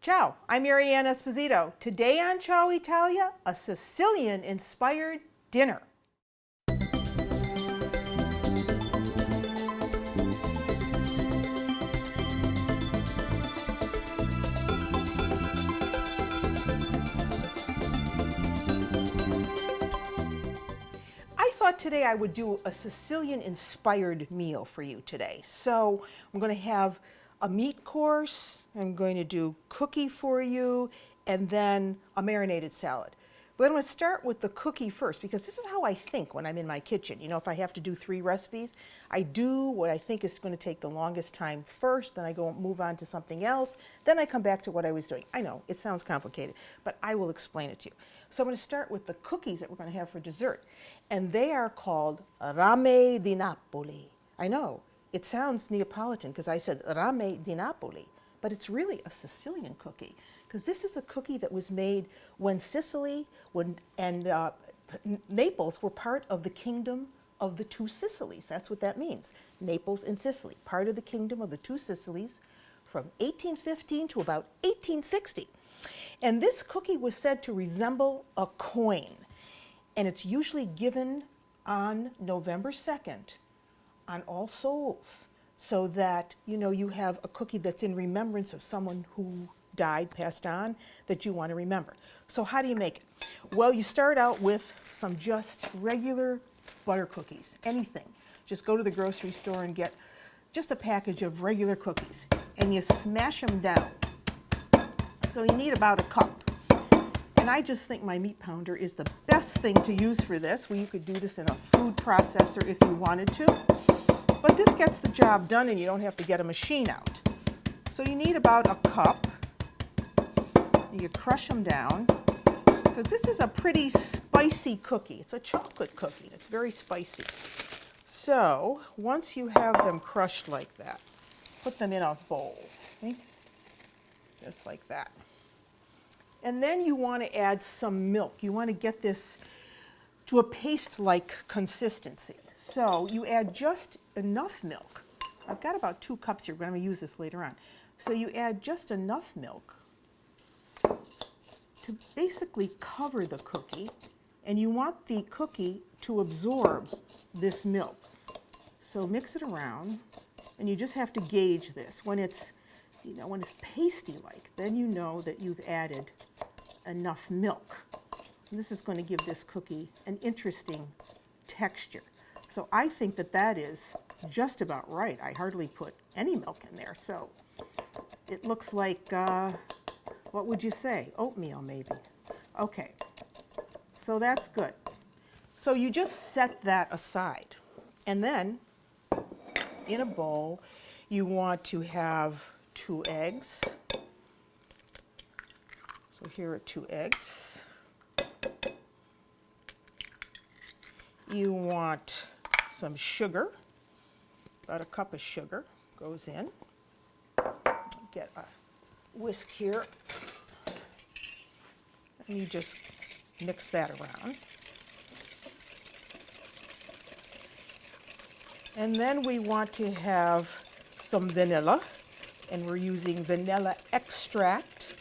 Ciao, I'm Mary Ann Esposito. Today on Ciao Italia, a Sicilian-inspired dinner. I thought today I would do a Sicilian-inspired meal for you today. So I'm going to have a meat course, I'm going to do cookie for you, and then a marinated salad. But I'm going to start with the cookie first because this is how I think when I'm in my kitchen. You know, if I have to do 3 recipes, I do what I think is going to take the longest time first, then I go move on to something else, then I come back to what I was doing. I know, it sounds complicated, but I will explain it to you. So I'm going to start with the cookies that we're going to have for dessert. And they are called rame di Napoli. I know. It sounds Neapolitan because I said rame di Napoli, but it's really a Sicilian cookie because this is a cookie that was made when Sicily and Naples were part of the kingdom of the 2 Sicilies. That's what that means, Naples and Sicily, part of the kingdom of the 2 Sicilies from 1815 to about 1860. And this cookie was said to resemble a coin, and it's usually given on November 2nd. On All Souls, so that you have a cookie that's in remembrance of someone who died, passed on, that you want to remember. So how do you make it? Well, you start out with some just regular butter cookies, anything. Just go to the grocery store and get just a package of regular cookies, and you smash them down. So you need about a cup. And I just think my meat pounder is the best thing to use for this. Well, you could do this in a food processor if you wanted to. But this gets the job done and you don't have to get a machine out. So you need about a cup. You crush them down because this is a pretty spicy cookie. It's a chocolate cookie. It's very spicy. So once you have them crushed like that, put them in a bowl. Okay? Just like that. And then you want to add some milk. You want to get this to a paste-like consistency. So you add just enough milk. I've got about 2 cups here, but I'm going to use this later on. So you add just enough milk to basically cover the cookie, and you want the cookie to absorb this milk. So mix it around, and you just have to gauge this. When it's, when it's pasty-like, then you know that you've added enough milk. And this is going to give this cookie an interesting texture. So I think that that is just about right. I hardly put any milk in there. So it looks like, what would you say? Oatmeal, maybe. Okay. So that's good. So you just set that aside. And then in a bowl, you want to have 2 eggs. So here are 2 eggs. You want some sugar, about a cup of sugar goes in. Get a whisk here, and you just mix that around. And then we want to have some vanilla, and we're using vanilla extract.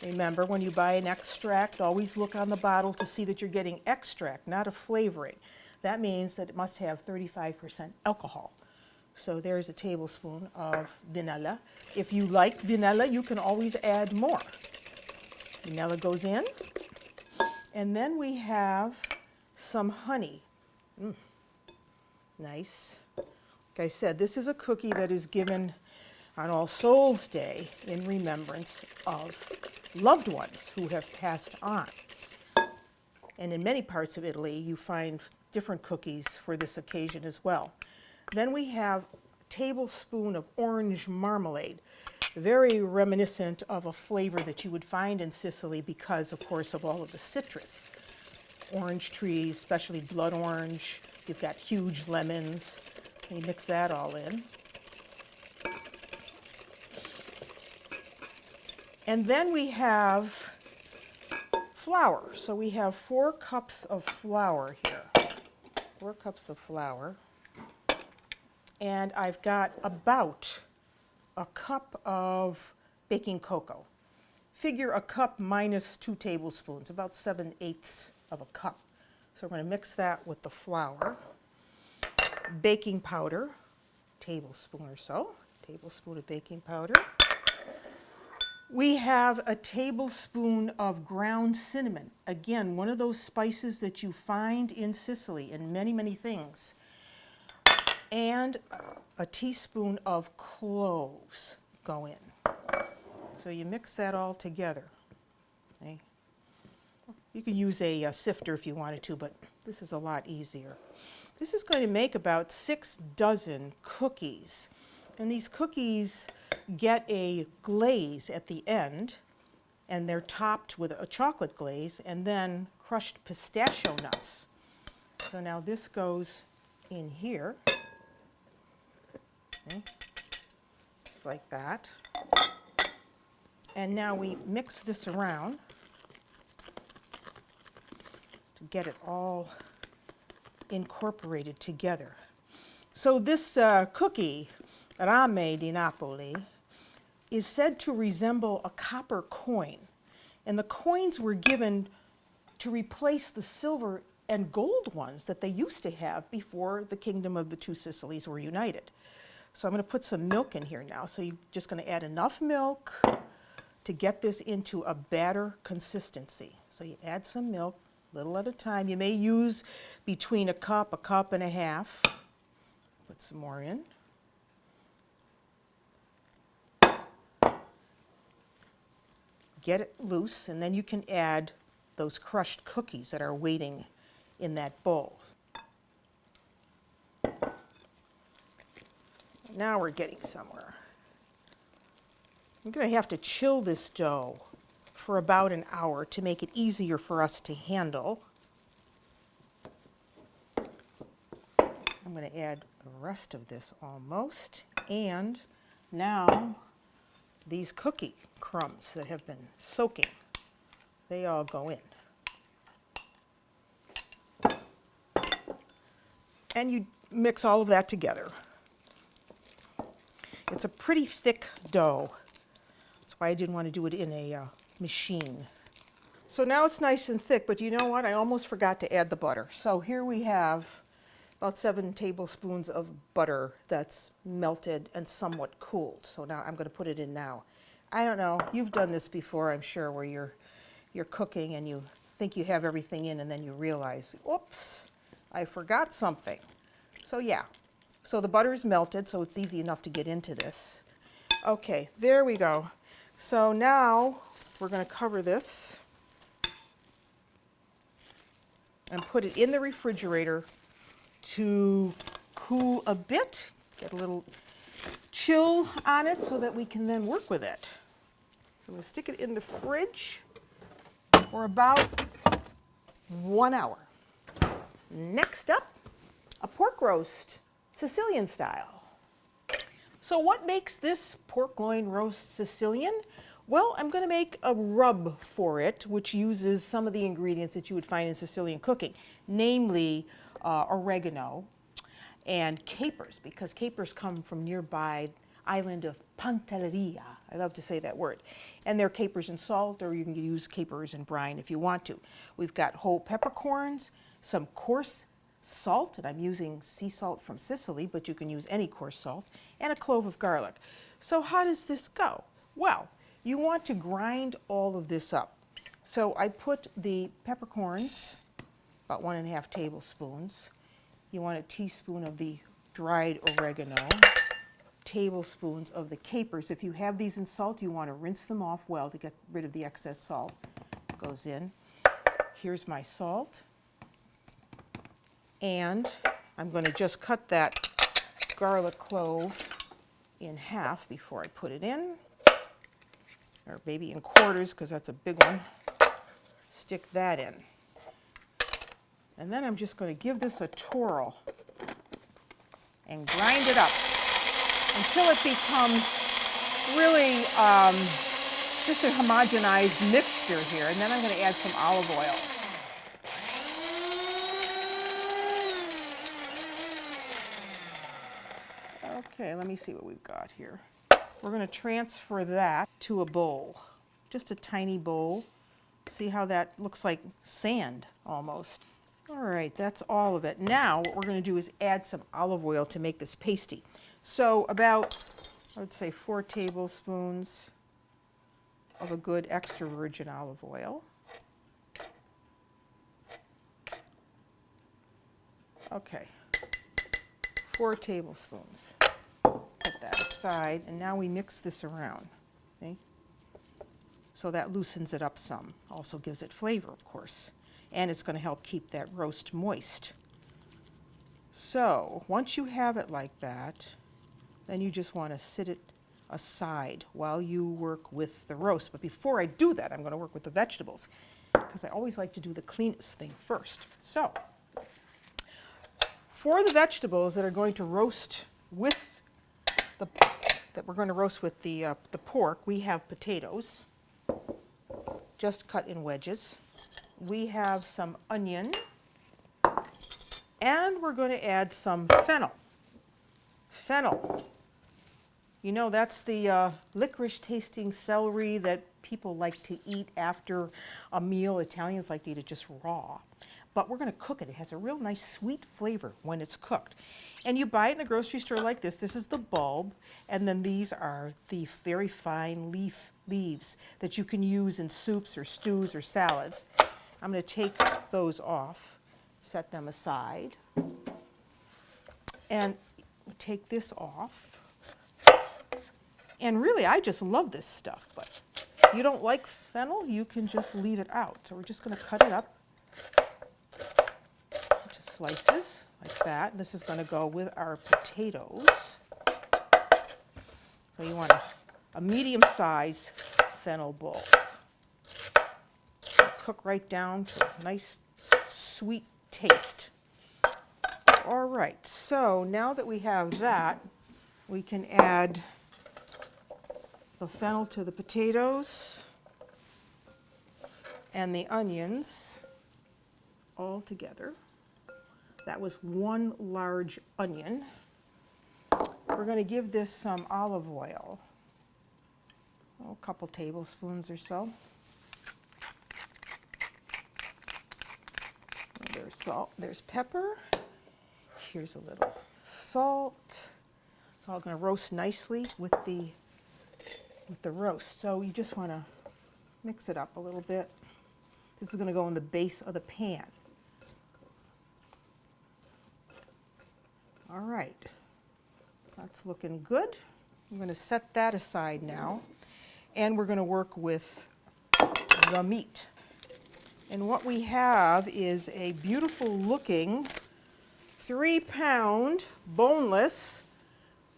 Remember, when you buy an extract, always look on the bottle to see that you're getting extract, not a flavoring. That means that it must have 35% alcohol. So there's a tablespoon of vanilla. If you like vanilla, you can always add more. Vanilla goes in. And then we have some honey. Nice. Like I said, this is a cookie that is given on All Souls Day in remembrance of loved ones who have passed on. And in many parts of Italy, you find different cookies for this occasion as well. Then we have a tablespoon of orange marmalade, very reminiscent of a flavor that you would find in Sicily because, of course, of all of the citrus. Orange trees, especially blood orange. You've got huge lemons. You mix that all in. And then we have flour. So we have 4 cups of flour here. 4 cups of flour. And I've got about a cup of baking cocoa. figure a cup minus 2 tablespoons, about 7/8 of a cup. So we're going to mix that with the flour. Baking powder, tablespoon or so, tablespoon of baking powder. We have a tablespoon of ground cinnamon. Again, one of those spices that you find in Sicily in many, many things. And a teaspoon of cloves go in. So you mix that all together. Okay. You can use a sifter if you wanted to, but this is a lot easier. This is going to make about 6 dozen cookies. And these cookies get a glaze at the end, and they're topped with a chocolate glaze and then crushed pistachio nuts. So now this goes in here, okay, just like that. And now we mix this around to get it all incorporated together. So this cookie, Rame di Napoli, is said to resemble a copper coin. And the coins were given to replace the silver and gold ones that they used to have before the kingdom of the two Sicilies were united. So I'm going to put some milk in here now. So you're just going to add enough milk to get this into a batter consistency. So you add some milk, little at a time. You may use between a cup and a half. Put some more in. Get it loose, and then you can add those crushed cookies that are waiting in that bowl. Now we're getting somewhere. I'm going to have to chill this dough for about an hour to make it easier for us to handle. I'm going to add the rest of this almost, and now these cookie crumbs that have been soaking, they all go in. And you mix all of that together. It's a pretty thick dough. That's why I didn't want to do it in a machine. So now it's nice and thick, but you know what? I almost forgot to add the butter. So here we have about 7 tablespoons of butter that's melted and somewhat cooled. So now I'm going to put it in now. I don't know, you've done this before, I'm sure, where you're cooking and you think you have everything in and then you realize, oops, I forgot something. So yeah, so the butter is melted, so it's easy enough to get into this. Okay, there we go. So now we're going to cover this and put it in the refrigerator to cool a bit, get a little chill on it so that we can then work with it. So I'm going to stick it in the fridge for about 1 hour. Next up, a pork roast, Sicilian style. So what makes this pork loin roast Sicilian? Well, I'm going to make a rub for it, which uses some of the ingredients that you would find in Sicilian cooking, namely oregano and capers, because capers come from nearby island of Pantelleria. I love to say that word. And they're capers and salt, or you can use capers and brine if you want to. We've got whole peppercorns, some coarse salt, and I'm using sea salt from Sicily, but you can use any coarse salt, and a clove of garlic. So how does this go? Well, you want to grind all of this up. So I put the peppercorns, about 1½ tablespoons. You want a teaspoon of the dried oregano, tablespoons of the capers. If you have these in salt, you want to rinse them off well to get rid of the excess salt. Goes in. Here's my salt. And I'm going to just cut that garlic clove in half before I put it in, or maybe in quarters because that's a big one. Stick that in. And then I'm just going to give this a twirl and grind it up until it becomes really just a homogenized mixture here. And then I'm going to add some olive oil. Okay, let me see what we've got here. We're going to transfer that to a bowl. just a tiny bowl. See how that looks like sand almost. All right, that's all of it. Now what we're going to do is add some olive oil to make this pasty. So about, I would say 4 tablespoons of a good extra virgin olive oil. Okay, 4 tablespoons. Put that aside, and now we mix this around. Okay? So that loosens it up some. Also gives it flavor, of course. And it's going to help keep that roast moist. So once you have it like that, then you just want to sit it aside while you work with the roast. But before I do that, I'm going to work with the vegetables, because I always like to do the cleanest thing first. So for the vegetables that are going to roast with the pork, we have potatoes, just cut in wedges. We have some onion, and we're going to add some fennel. Fennel. You know, that's the licorice tasting celery that people like to eat after a meal. Italians like to eat it just raw. But we're going to cook it. It has a real nice sweet flavor when it's cooked. And you buy it in the grocery store like this. This is the bulb, and then these are the very fine leaves that you can use in soups or stews or salads. I'm going to take those off, set them aside, and take this off. And really, I just love this stuff, but if you don't like fennel, you can just leave it out. So we're just going to cut it up into slices like that. And this is going to go with our potatoes. So you want a medium-sized fennel bowl. Cook right down to a nice sweet taste. All right, so now that we have that, we can add the fennel to the potatoes and the onions all together. That was 1 large onion. We're going to give this some olive oil, a couple tablespoons or so. There's salt, there's pepper, here's a little salt. It's all going to roast nicely with the roast. So you just want to mix it up a little bit. This is going to go in the base of the pan. All right, that's looking good. I'm going to set that aside now, and we're going to work with the meat. And what we have is a beautiful looking 3-pound boneless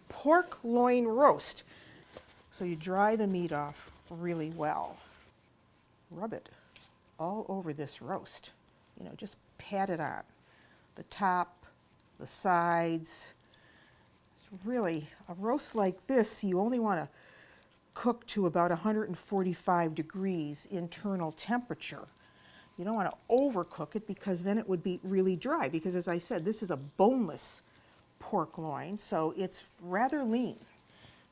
pork loin roast. So you dry the meat off really well. Rub it all over this roast. You know, just pat it on. The top, the sides. Really, a roast like this, you only want to cook to about 145 degrees internal temperature. You don't want to overcook it, because then it would be really dry, because as I said, this is a boneless pork loin, so it's rather lean.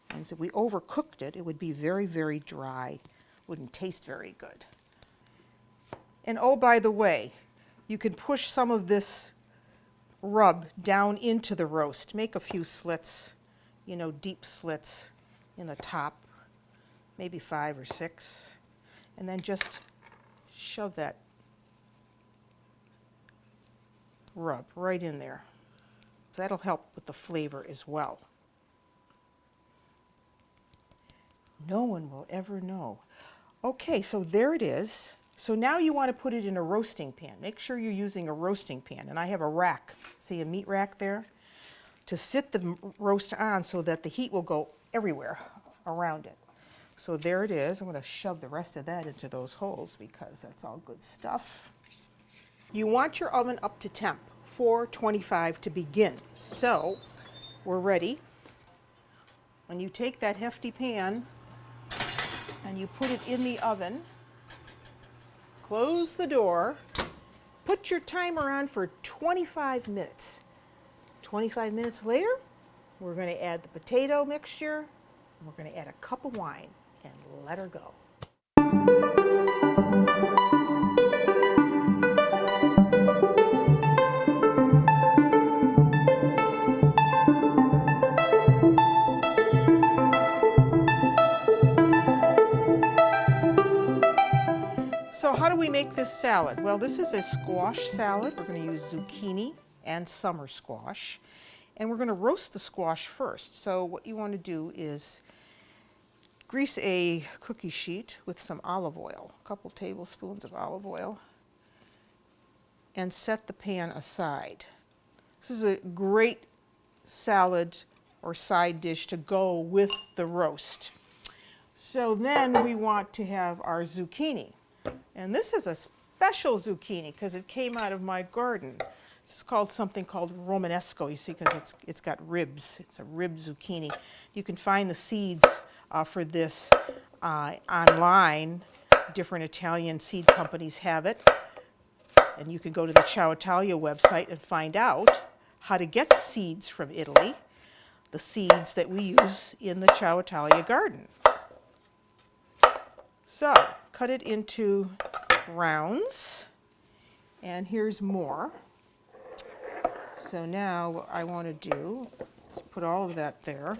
And if we overcooked it, it would be very, very dry. Wouldn't taste very good. And oh, by the way, you can push some of this rub down into the roast. Make a few slits, you know, deep slits in the top, maybe 5 or 6, and then just shove that rub right in there. So that'll help with the flavor as well. No one will ever know. Okay, so there it is. So now you want to put it in a roasting pan. Make sure you're using a roasting pan. And I have a rack, see a meat rack there, to sit the roast on so that the heat will go everywhere around it. So there it is. I'm going to shove the rest of that into those holes, because that's all good stuff. You want your oven up to temp, 425 to begin. So we're ready. When you take that hefty pan and you put it in the oven, close the door, put your timer on for 25 minutes. 25 minutes later, we're going to add the potato mixture, and we're going to add a cup of wine and let her go. So how do we make this salad? Well, this is a squash salad. We're going to use zucchini and summer squash. And we're going to roast the squash first. So what you want to do is grease a cookie sheet with some olive oil, a couple tablespoons of olive oil, and set the pan aside. This is a great salad or side dish to go with the roast. So then we want to have our zucchini. And this is a special zucchini because it came out of my garden. This is called something called Romanesco, you see, because it's got ribs. It's a rib zucchini. You can find the seeds for this online. Different Italian seed companies have it. And you can go to the Ciao Italia website and find out how to get seeds from Italy, the seeds that we use in the Ciao Italia garden. So, cut it into rounds, and here's more. So now what I want to do is put all of that there.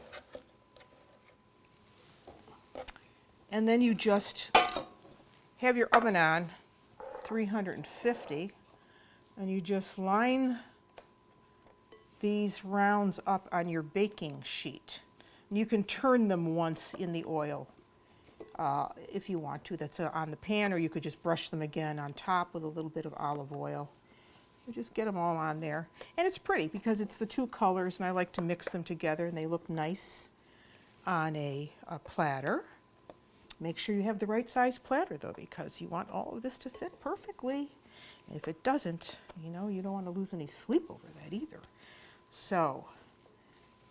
And then you just have your oven on 350, and you just line these rounds up on your baking sheet. And you can turn them once in the oil if you want to. That's on the pan, or you could just brush them again on top with a little bit of olive oil. You just get them all on there. And it's pretty because it's the two colors, and I like to mix them together, and they look nice on a platter. Make sure you have the right size platter, though, because you want all of this to fit perfectly. And if it doesn't, you know, you don't want to lose any sleep over that either. So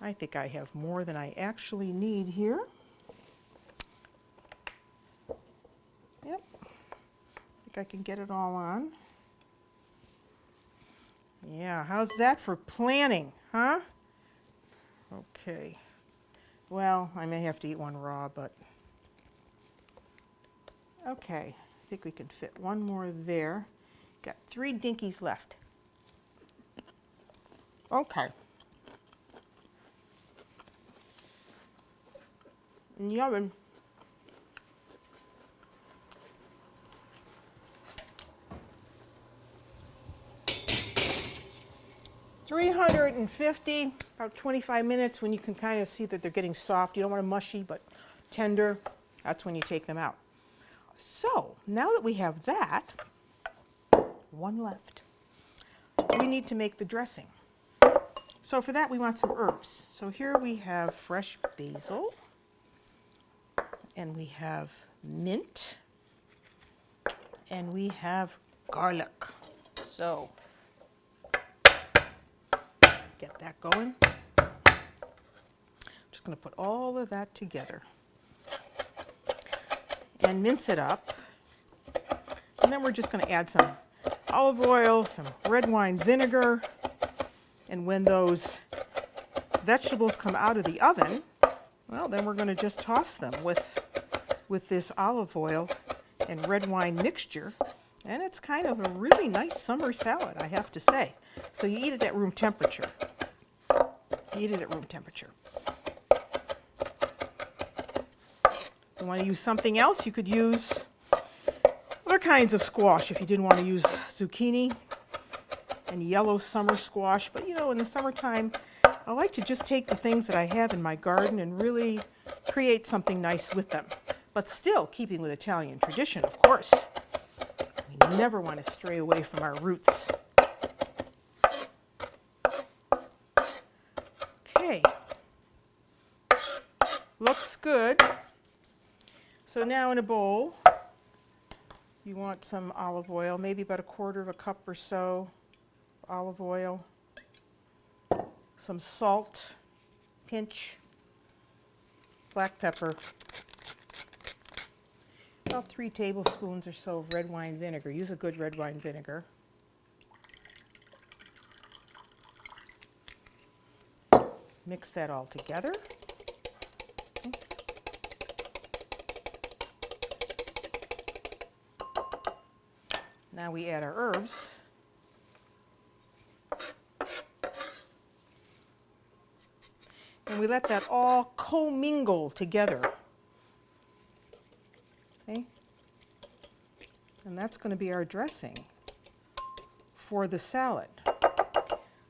I think I have more than I actually need here. Yep, I think I can get it all on. Yeah, how's that for planning, huh? Okay, well, I may have to eat one raw, but okay, I think we can fit one more there. Got 3 dinkies left. Okay. In the oven. 350, about 25 minutes when you can kind of see that they're getting soft. You don't want them mushy, but tender. That's when you take them out. So now that we have that, one left. We need to make the dressing. So for that we want some herbs. So here we have fresh basil, and we have mint, and we have garlic. So get that going. Just going to put all of that together and mince it up. And then we're just going to add some olive oil, some red wine vinegar, and when those vegetables come out of the oven, well, then we're going to just toss them with this olive oil and red wine mixture. And it's kind of a really nice summer salad, I have to say. So you eat it at room temperature. Eat it at room temperature. If you want to use something else, you could use other kinds of squash if you didn't want to use zucchini and yellow summer squash. But you know, in the summertime, I like to just take the things that I have in my garden and really create something nice with them. But still keeping with Italian tradition, of course. We never want to stray away from our roots. Okay. Looks good. So now in a bowl, you want some olive oil, maybe about 1/4 cup or so olive oil, some salt, pinch, black pepper, about 3 tablespoons or so of red wine vinegar. Use a good red wine vinegar. Mix that all together. Now we add our herbs. And we let that all commingle together. Okay? And that's going to be our dressing for the salad.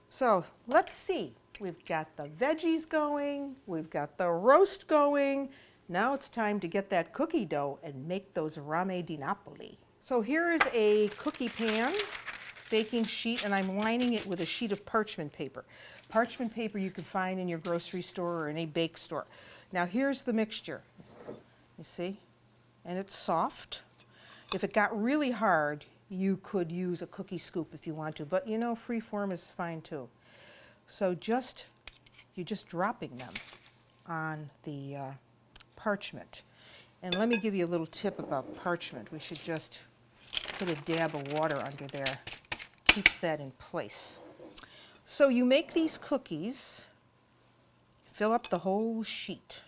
So let's see. We've got the veggies going, we've got the roast going. Now it's time to get that cookie dough and make those rame di Napoli. So here is a cookie pan, baking sheet, and I'm lining it with a sheet of parchment paper. Parchment paper you can find in your grocery store or in a bake store. Now here's the mixture, you see, and it's soft. If it got really hard, you could use a cookie scoop if you want to, but you know, free form is fine too. So you're just dropping them on the parchment. And let me give you a little tip about parchment. We should just put a dab of water under there. Keeps that in place. So you make these cookies, fill up the whole sheet,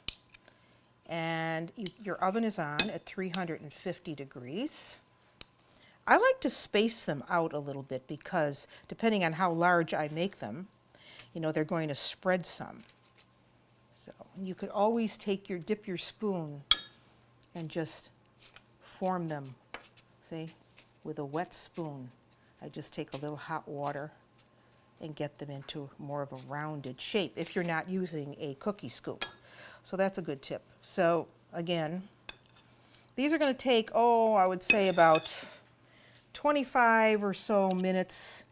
and your oven is on at 350 degrees. I like to space them out a little bit because depending on how large I make them, you know, they're going to spread some. So you could always dip your spoon and just form them, see, with a wet spoon. I just take a little hot water and get them into more of a rounded shape if you're not using a cookie scoop. So that's a good tip. So again, these are going to take, I would say about 25 or so minutes.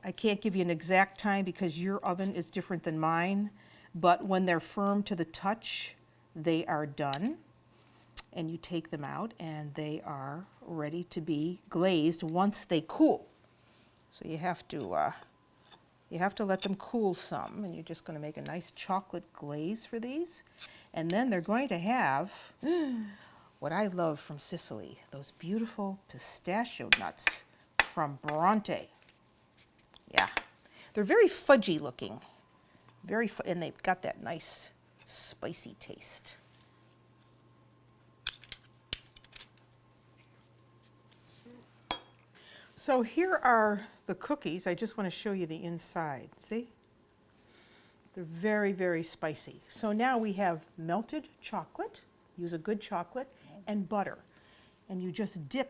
I can't give you an exact time because your oven is different than mine, but when they're firm to the touch, they are done. And you take them out and they are ready to be glazed once they cool. So you have to let them cool some, and you're just going to make a nice chocolate glaze for these. And then they're going to have what I love from Sicily, those beautiful pistachio nuts from Bronte. Yeah, they're very fudgy looking, and they've got that nice spicy taste. So here are the cookies. I just want to show you the inside. See? They're very, very spicy. So now we have melted chocolate, use a good chocolate, and butter. And you just you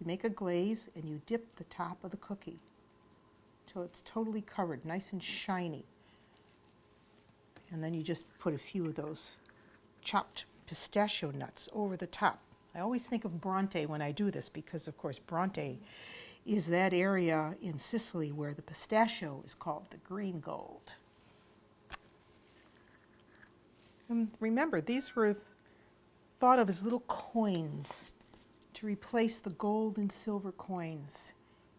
make a glaze, and you dip the top of the cookie till it's totally covered, nice and shiny. And then you just put a few of those chopped pistachio nuts over the top. I always think of Bronte when I do this because, of course, Bronte is that area in Sicily where the pistachio is called the green gold. And remember, these were thought of as little coins to replace the gold and silver coins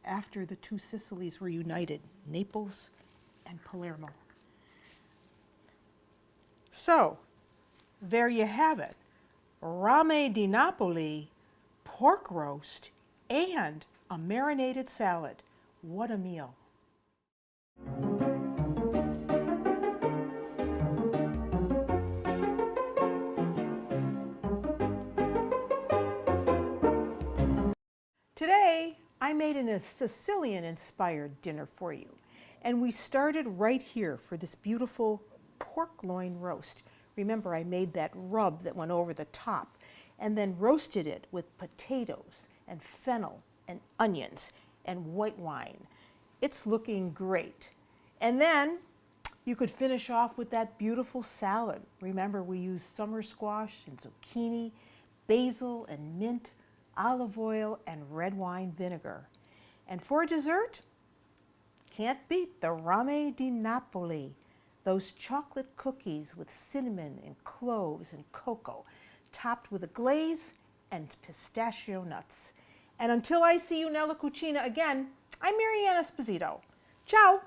after the two Sicilies were united, Naples and Palermo. So, there you have it. Rame di Napoli, pork roast, and a marinated salad. What a meal. Today, I made a Sicilian-inspired dinner for you. And we started right here for this beautiful pork loin roast. Remember, I made that rub that went over the top and then roasted it with potatoes and fennel and onions and white wine. It's looking great. And then you could finish off with that beautiful salad. Remember, we used summer squash and zucchini, basil and mint, olive oil and red wine vinegar. And for dessert, can't beat the Rame di Napoli, those chocolate cookies with cinnamon and cloves and cocoa, topped with a glaze and pistachio nuts. And until I see you nella cucina again, I'm Mary Ann Esposito. Ciao!